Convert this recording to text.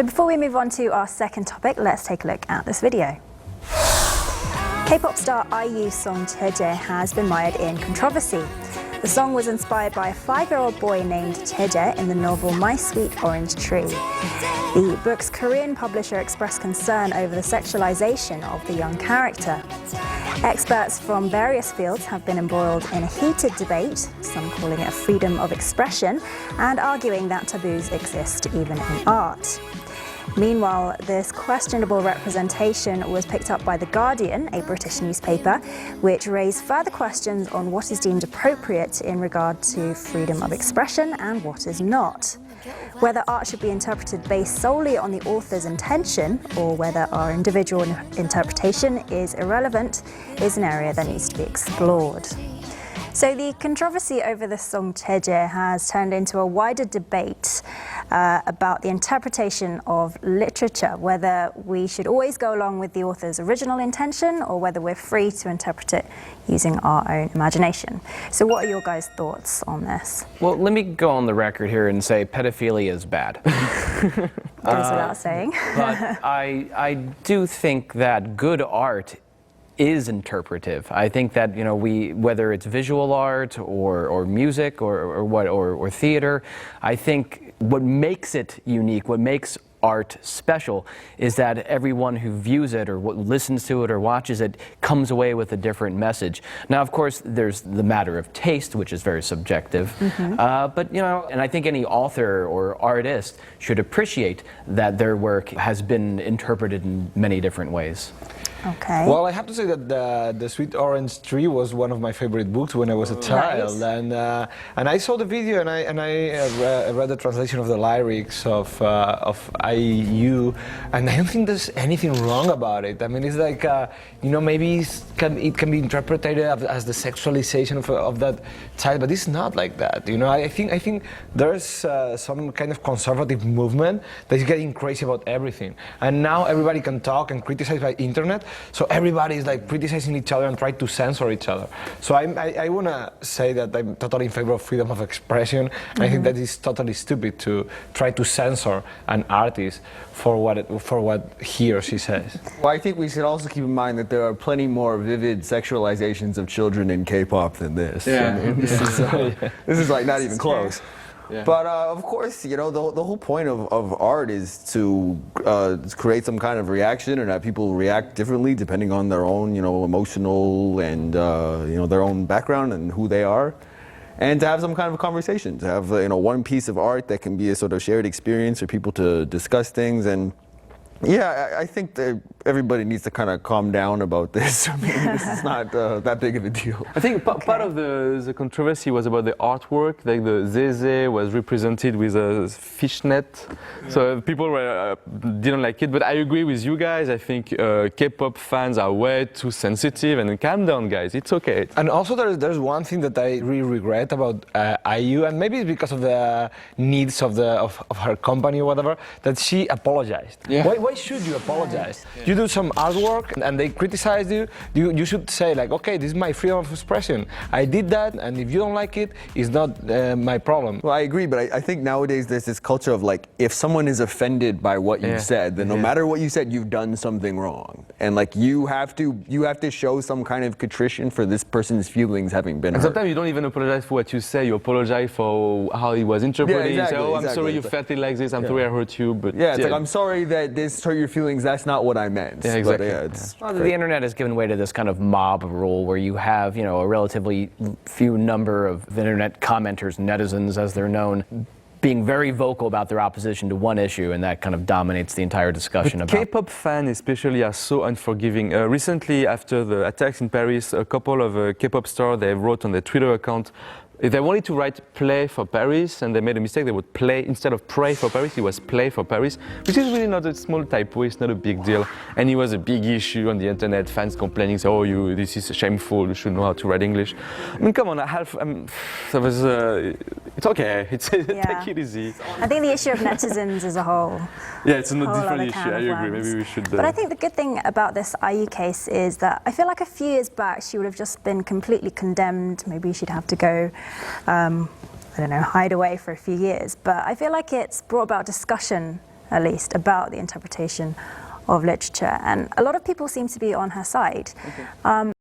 So before we move on to our second topic, let's take a look at this video. K-pop star IU's song Zeze has been mired in controversy. The song was inspired by a 5-year-old boy named Zeze in the novel My Sweet Orange Tree. The book's Korean publisher expressed concern over the sexualization of the young character. Experts from various fields have been embroiled in a heated debate, some calling it freedom of expression, and arguing that taboos exist even in art. Meanwhile, this questionable representation was picked up by The Guardian, a British newspaper, which raised further questions on what is deemed appropriate in regard to freedom of expression and what is not. Whether art should be interpreted based solely on the author's intention or whether our individual interpretation is irrelevant is an area that needs to be explored. So the controversy over the song Zeze has turned into a wider debate about the interpretation of literature, whether we should always go along with the author's original intention or whether we're free to interpret it using our own imagination. So what are your guys' thoughts on this? Well, let me go on the record here and say pedophilia is bad. Goes without saying. But I do think that good art is interpretive. I think that, you know, whether it's visual art or music or theater, I think what makes it unique, what makes art special, is that everyone who views it or listens to it or watches it comes away with a different message. Now, of course, there's the matter of taste, which is very subjective. But, you know, and I think any author or artist should appreciate that their work has been interpreted in many different ways. Okay. Well, I have to say that the Sweet Orange Tree was one of my favorite books when I was a child, nice. and I saw the video and I read the translation of the lyrics of IU, and I don't think there's anything wrong about it. I mean, it's like you know, maybe it can be interpreted as the sexualization of that child, but it's not like that. You know, I think there's some kind of conservative movement that is getting crazy about everything, and now everybody can talk and criticize by internet. So everybody is like criticizing each other and trying to censor each other. So I want to say that I'm totally in favor of freedom of expression. I think that is totally stupid to try to censor an artist for what he or she says. Well, I think we should also keep in mind that there are plenty more vivid sexualizations of children in K-pop than this. Yeah. This is like not even close. Yeah. But of course, you know, the whole point of art is to create some kind of reaction, and that people react differently depending on their own, you know, emotional and you know, their own background and who they are, and to have some kind of a conversation, to have you know, one piece of art that can be a sort of shared experience for people to discuss things. And yeah, I think that everybody needs to kind of calm down about this. I mean, this is not that big of a deal. I think part of the controversy was about the artwork. Like the Zeze was represented with a fishnet, so people didn't like it. But I agree with you guys. I think K-pop fans are way too sensitive. And calm down, guys. It's okay. And also there's one thing that I really regret about IU, and maybe it's because of the needs of her company or whatever, that she apologized. Yeah. Why should you apologize? Yeah. You do some artwork and they criticize you. You should say like, okay, this is my freedom of expression. I did that, and if you don't like it, it's not my problem. Well, I agree, but I think nowadays there's this culture of like, if someone is offended by what you said, then no matter what you said, you've done something wrong, and like you have to show some kind of contrition for this person's feelings having been hurt. Sometimes you don't even apologize for what you say. You apologize for how it was interpreted. Yeah, exactly, you say, oh, I'm sorry you felt it like this. I'm sorry I hurt you. But yeah, it's like, I'm sorry that this hurt your feelings. That's not what I meant. Yeah, exactly. But, Well, the internet has given way to this kind of mob rule where you have, you know, a relatively few number of internet commenters, netizens as they're known, being very vocal about their opposition to one issue, and that kind of dominates the entire discussion but about. K-pop fans especially are so unforgiving. Recently, after the attacks in Paris, a couple of K-pop stars, they wrote on their Twitter account, if they wanted to write play for Paris and they made a mistake, they would play, instead of pray for Paris, it was play for Paris, which is really not a small typo, it's not a big deal. And it was a big issue on the internet, fans complaining, say, oh, this is shameful, you should know how to write English. I mean, come on, it's okay, take it easy. I think the issue of netizens as a whole. Yeah, it's a different issue, I agree, maybe we should. But I think the good thing about this IU case is that I feel like a few years back she would have just been completely condemned, maybe she'd have to go I don't know, hide away for a few years. But I feel like it's brought about discussion at least, about the interpretation of literature. And a lot of people seem to be on her side.